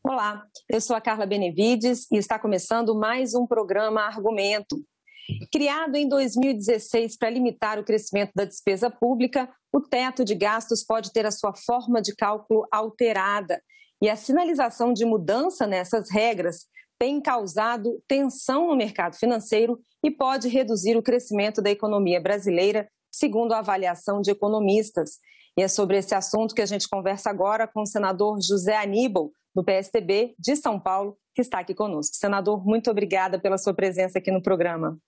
Olá, eu sou a Carla Benevides e está começando mais um programa Argumento. Criado em 2016 para limitar o crescimento da despesa pública, o teto de gastos pode ter a sua forma de cálculo alterada. E a sinalização de mudança nessas regras tem causado tensão no mercado financeiro e pode reduzir o crescimento da economia brasileira, segundo a avaliação de economistas. E é sobre esse assunto que a gente conversa agora com o senador José Aníbal, do PSDB de São Paulo, que está aqui conosco. Senador, muito obrigada pela sua presença aqui no programa.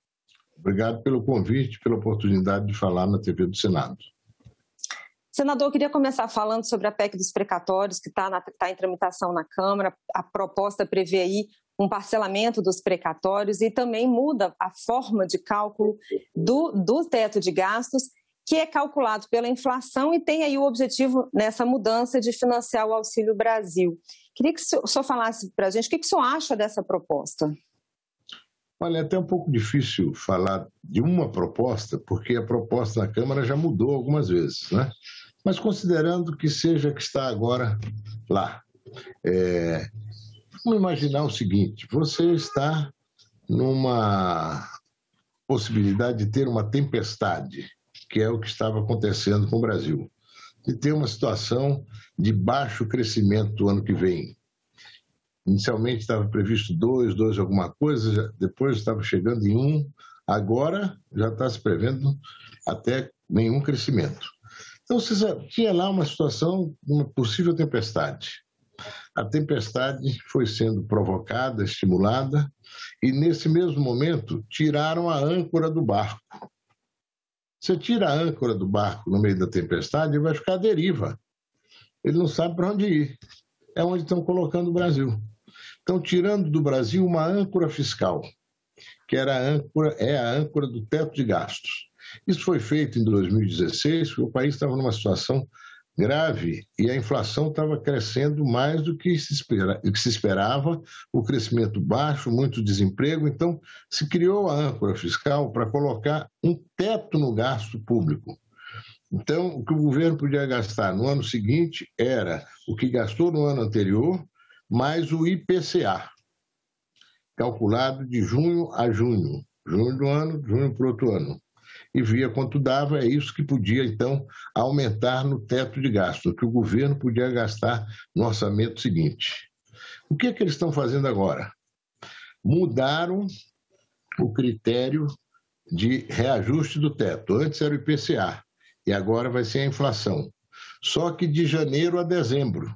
Obrigado pelo convite, pela oportunidade de falar na TV do Senado. Senador, eu queria começar falando sobre a PEC dos precatórios, que está em tramitação na Câmara. A proposta prevê aí um parcelamento dos precatórios e também muda a forma de cálculo do teto de gastos, que é calculado pela inflação e tem aí o objetivo nessa mudança de financiar o Auxílio Brasil. Queria que o senhor falasse para a gente o que o senhor acha dessa proposta. Olha, é até um pouco difícil falar de uma proposta, porque a proposta na Câmara já mudou algumas vezes, né? Mas considerando que seja a que está agora lá, vamos imaginar o seguinte: você está numa possibilidade de ter uma tempestade, que é o que estava acontecendo com o Brasil, de ter uma situação de baixo crescimento do ano que vem. Inicialmente estava previsto 2 alguma coisa, depois estava chegando em 1, agora já está se prevendo até nenhum crescimento. Então, você tinha lá uma situação, uma possível tempestade. A tempestade foi sendo provocada, estimulada, e nesse mesmo momento tiraram a âncora do barco. Você tira a âncora do barco no meio da tempestade, ele vai ficar à deriva. Ele não sabe para onde ir. É onde estão colocando o Brasil. Estão tirando do Brasil uma âncora fiscal, que era a âncora do teto de gastos. Isso foi feito em 2016, porque o país estava numa situação grave e a inflação estava crescendo mais do que se esperava, o crescimento baixo, muito desemprego. Então, se criou a âncora fiscal para colocar um teto no gasto público. Então, o que o governo podia gastar no ano seguinte era o que gastou no ano anterior, mais o IPCA, calculado de junho a junho. Junho do ano, junho para o outro ano. E via quanto dava, é isso que podia, então, aumentar no teto de gasto, o que o governo podia gastar no orçamento seguinte. O que eles estão fazendo agora? Mudaram o critério de reajuste do teto. Antes era o IPCA, e agora vai ser a inflação. Só que de janeiro a dezembro,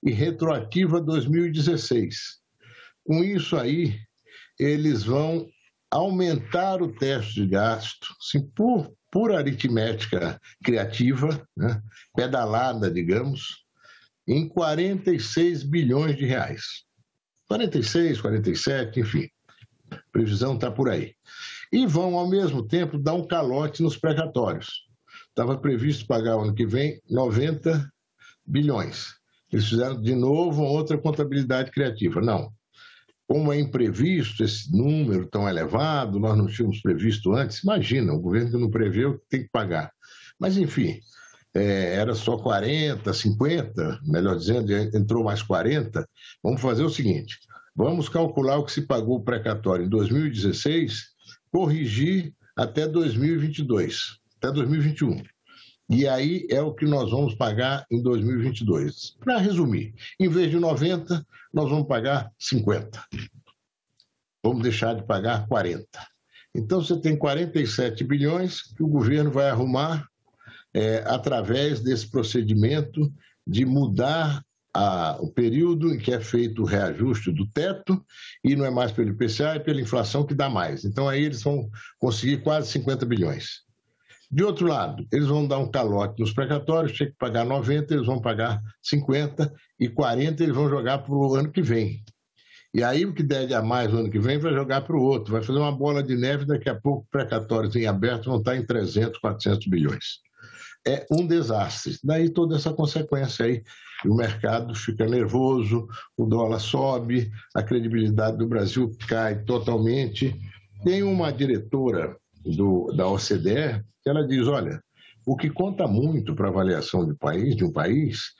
e retroativa a 2016. Com isso aí, eles vão aumentar o teto de gasto, assim, por aritmética criativa, né, pedalada, digamos, em 46 bilhões de reais. 46, 47, enfim, a previsão está por aí. E vão, ao mesmo tempo, dar um calote nos precatórios. Estava previsto pagar o ano que vem 90 bilhões. Eles fizeram de novo outra contabilidade criativa. Não. Como é imprevisto esse número tão elevado, nós não tínhamos previsto antes, imagina, o governo que não preveu tem que pagar. Mas, enfim, era só 40, 50, melhor dizendo, entrou mais 40. Vamos fazer o seguinte, vamos calcular o que se pagou o precatório em 2016, corrigir até 2022, até 2021. E aí é o que nós vamos pagar em 2022. Para resumir, em vez de 90, nós vamos pagar 50. Vamos deixar de pagar 40. Então, você tem 47 bilhões que o governo vai arrumar através desse procedimento de mudar o período em que é feito o reajuste do teto, e não é mais pelo IPCA, é pela inflação que dá mais. Então, aí eles vão conseguir quase 50 bilhões. De outro lado, eles vão dar um calote nos precatórios, tinha que pagar 90, eles vão pagar 50, e 40 eles vão jogar para o ano que vem. E aí o que der a mais no ano que vem vai jogar para o outro, vai fazer uma bola de neve, daqui a pouco precatórios em aberto vão estar em 300, 400 bilhões. É um desastre. Daí toda essa consequência aí, o mercado fica nervoso, o dólar sobe, a credibilidade do Brasil cai totalmente. Tem uma diretora da OCDE que ela diz, olha, O que conta muito para a avaliação de um país,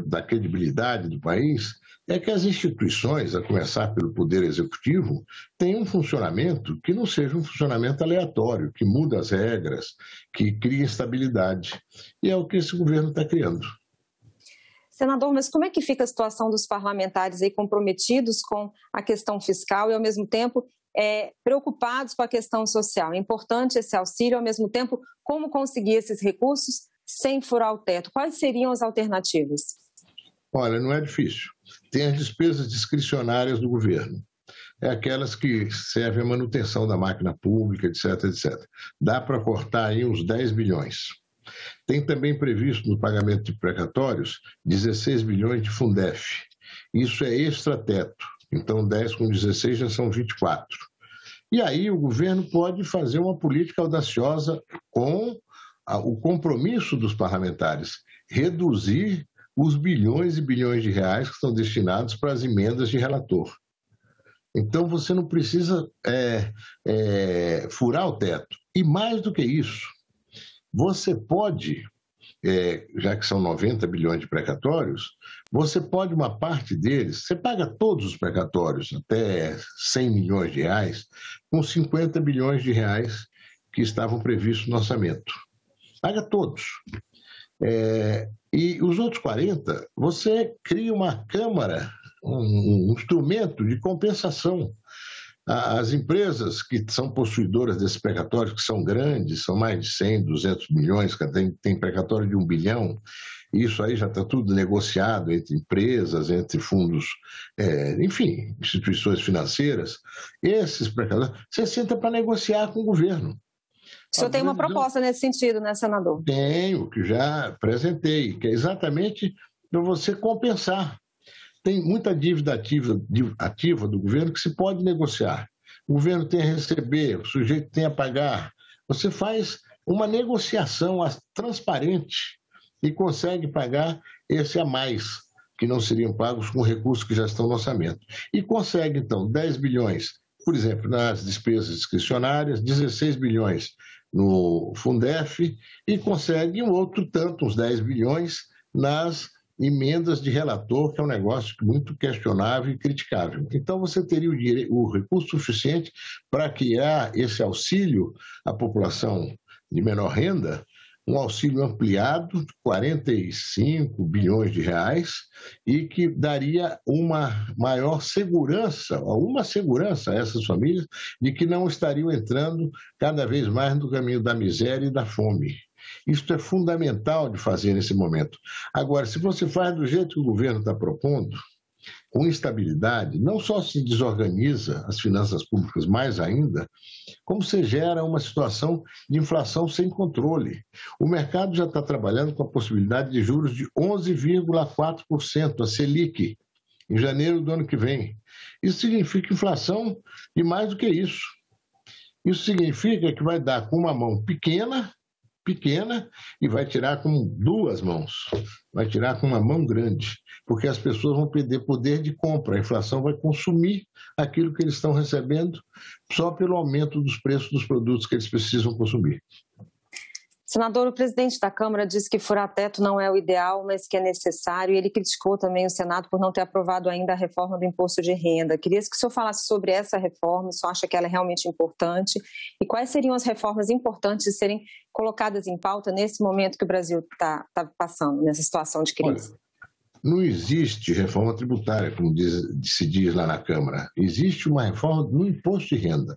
da credibilidade do país, é que as instituições, a começar pelo Poder Executivo, tenham um funcionamento que não seja um funcionamento aleatório, que muda as regras, que cria estabilidade. E é o que esse governo está criando. Senador, mas como é que fica a situação dos parlamentares aí comprometidos com a questão fiscal e, ao mesmo tempo, preocupados com a questão social? É importante esse auxílio, ao mesmo tempo, como conseguir esses recursos sem furar o teto? Quais seriam as alternativas? Olha, não é difícil. Tem as despesas discricionárias do governo. É aquelas que servem à manutenção da máquina pública, etc, etc. Dá para cortar aí uns 10 bilhões. Tem também previsto no pagamento de precatórios 16 bilhões de Fundef. Isso é extrateto. Então, 10 com 16 já são 24. E aí o governo pode fazer uma política audaciosa com o compromisso dos parlamentares, reduzir os bilhões e bilhões de reais que estão destinados para as emendas de relator. Então, você não precisa furar o teto. E mais do que isso, você pode, já que são 90 bilhões de precatórios, você pode, uma parte deles, você paga todos os precatórios, até 100 milhões de reais, com 50 bilhões de reais que estavam previstos no orçamento. Paga todos. E os outros 40, você cria uma câmara, um instrumento de compensação. As empresas que são possuidoras desses precatórios, que são grandes, são mais de 100, 200 milhões, tem precatório de 1 bilhão, isso aí já está tudo negociado entre empresas, entre fundos, enfim, instituições financeiras. Esses precatórios, você senta para negociar com o governo. O senhor tem uma proposta nesse sentido, né, senador? Tenho, que já apresentei, que é exatamente para você compensar. Tem muita dívida ativa do governo que se pode negociar. O governo tem a receber, o sujeito tem a pagar. Você faz uma negociação transparente e consegue pagar esse a mais, que não seriam pagos com recursos que já estão no orçamento. E consegue, então, 10 bilhões, por exemplo, nas despesas discricionárias, 16 bilhões no Fundef e consegue um outro tanto, uns 10 bilhões, nas emendas de relator, que é um negócio muito questionável e criticável. Então, você teria o recurso suficiente para criar esse auxílio à população de menor renda, um auxílio ampliado de 45 bilhões de reais e que daria uma maior segurança a essas famílias de que não estariam entrando cada vez mais no caminho da miséria e da fome. Isso é fundamental de fazer nesse momento. Agora, se você faz do jeito que o governo está propondo, com instabilidade, não só se desorganiza as finanças públicas mais ainda, como se gera uma situação de inflação sem controle. O mercado já está trabalhando com a possibilidade de juros de 11,4%, a Selic, em janeiro do ano que vem. Isso significa inflação de mais do que isso. Isso significa que vai dar com uma mão pequena e vai tirar com duas mãos, vai tirar com uma mão grande, porque as pessoas vão perder poder de compra, a inflação vai consumir aquilo que eles estão recebendo só pelo aumento dos preços dos produtos que eles precisam consumir. Senador, o presidente da Câmara disse que furar teto não é o ideal, mas que é necessário. Ele criticou também o Senado por não ter aprovado ainda a reforma do imposto de renda. Queria que o senhor falasse sobre essa reforma, se o senhor acha que ela é realmente importante e quais seriam as reformas importantes de serem colocadas em pauta nesse momento que o Brasil está passando, nessa situação de crise. Olha, não existe reforma tributária, como se diz lá na Câmara. Existe uma reforma no imposto de renda.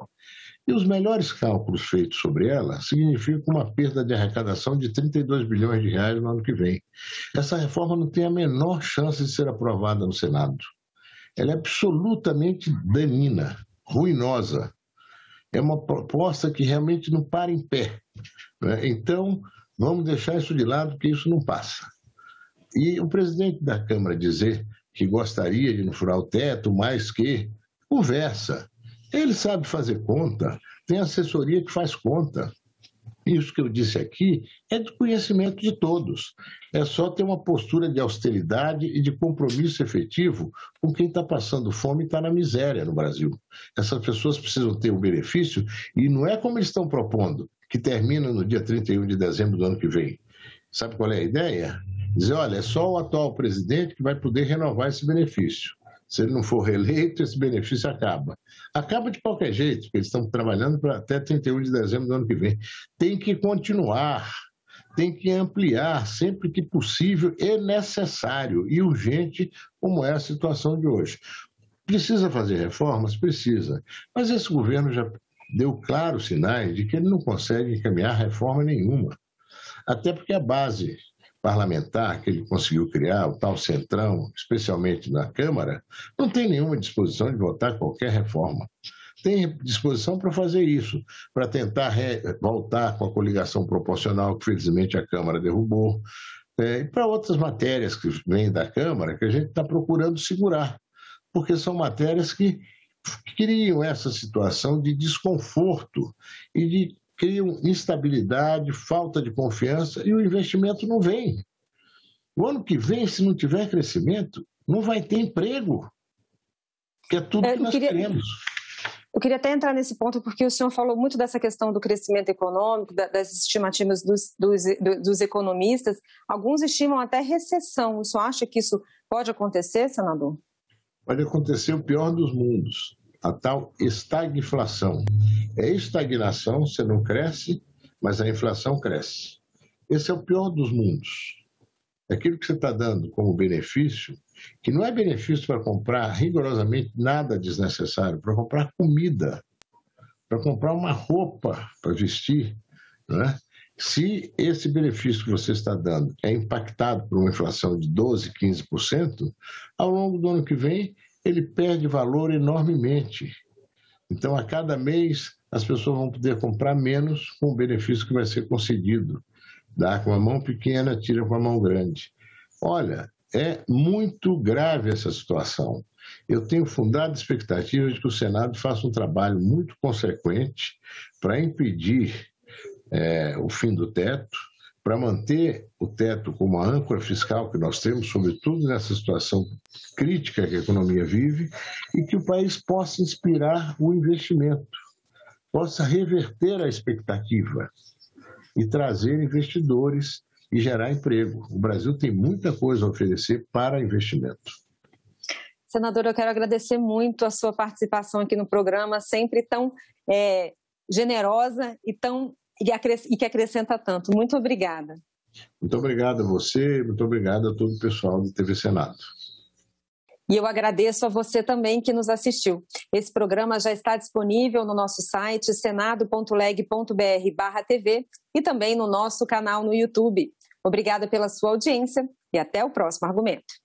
E os melhores cálculos feitos sobre ela significam uma perda de arrecadação de 32 bilhões de reais no ano que vem. Essa reforma não tem a menor chance de ser aprovada no Senado. Ela é absolutamente danina, ruinosa. É uma proposta que realmente não para em pé. Né? Então, vamos deixar isso de lado, porque isso não passa. E o presidente da Câmara dizer que gostaria de não furar o teto, mais que conversa. Ele sabe fazer conta, tem assessoria que faz conta. Isso que eu disse aqui é de conhecimento de todos. É só ter uma postura de austeridade e de compromisso efetivo com quem está passando fome e está na miséria no Brasil. Essas pessoas precisam ter um benefício e não é como eles estão propondo, que termina no dia 31 de dezembro do ano que vem. Sabe qual é a ideia? Dizer, olha, é só o atual presidente que vai poder renovar esse benefício. Se ele não for reeleito, esse benefício acaba. Acaba de qualquer jeito, porque eles estão trabalhando para até 31 de dezembro do ano que vem. Tem que continuar, tem que ampliar sempre que possível e necessário e urgente, como é a situação de hoje. Precisa fazer reformas? Precisa. Mas esse governo já deu claros sinais de que ele não consegue encaminhar reforma nenhuma. Até porque a base parlamentar que ele conseguiu criar, o tal Centrão, especialmente na Câmara, não tem nenhuma disposição de votar qualquer reforma. Tem disposição para fazer isso, para tentar voltar com a coligação proporcional que, felizmente, a Câmara derrubou, e para outras matérias que vêm da Câmara que a gente está procurando segurar, porque são matérias que criam essa situação de desconforto e criam instabilidade, falta de confiança e o investimento não vem. O ano que vem, se não tiver crescimento, não vai ter emprego, que é tudo que nós queremos. Eu queria até entrar nesse ponto, porque o senhor falou muito dessa questão do crescimento econômico, das estimativas dos economistas. Alguns estimam até recessão. O senhor acha que isso pode acontecer, senador? Pode acontecer o pior dos mundos, a tal estagflação. É estagnação, você não cresce, mas a inflação cresce. Esse é o pior dos mundos. Aquilo que você está dando como benefício, que não é benefício para comprar rigorosamente nada desnecessário, para comprar comida, para comprar uma roupa para vestir, né? Se esse benefício que você está dando é impactado por uma inflação de 12%, 15%, ao longo do ano que vem ele perde valor enormemente. Então, a cada mês, as pessoas vão poder comprar menos com o benefício que vai ser concedido. Dá com a mão pequena, tira com a mão grande. Olha, é muito grave essa situação. Eu tenho fundada expectativa de que o Senado faça um trabalho muito consequente para impedir o fim do teto, para manter o teto como a âncora fiscal que nós temos, sobretudo nessa situação crítica que a economia vive, e que o país possa inspirar o investimento, possa reverter a expectativa e trazer investidores e gerar emprego. O Brasil tem muita coisa a oferecer para investimento. Senador, eu quero agradecer muito a sua participação aqui no programa, sempre tão generosa e que acrescenta tanto. Muito obrigada. Muito obrigado a você, muito obrigado a todo o pessoal do TV Senado. E eu agradeço a você também que nos assistiu. Esse programa já está disponível no nosso site senado.leg.br/TV e também no nosso canal no YouTube. Obrigada pela sua audiência e até o próximo argumento.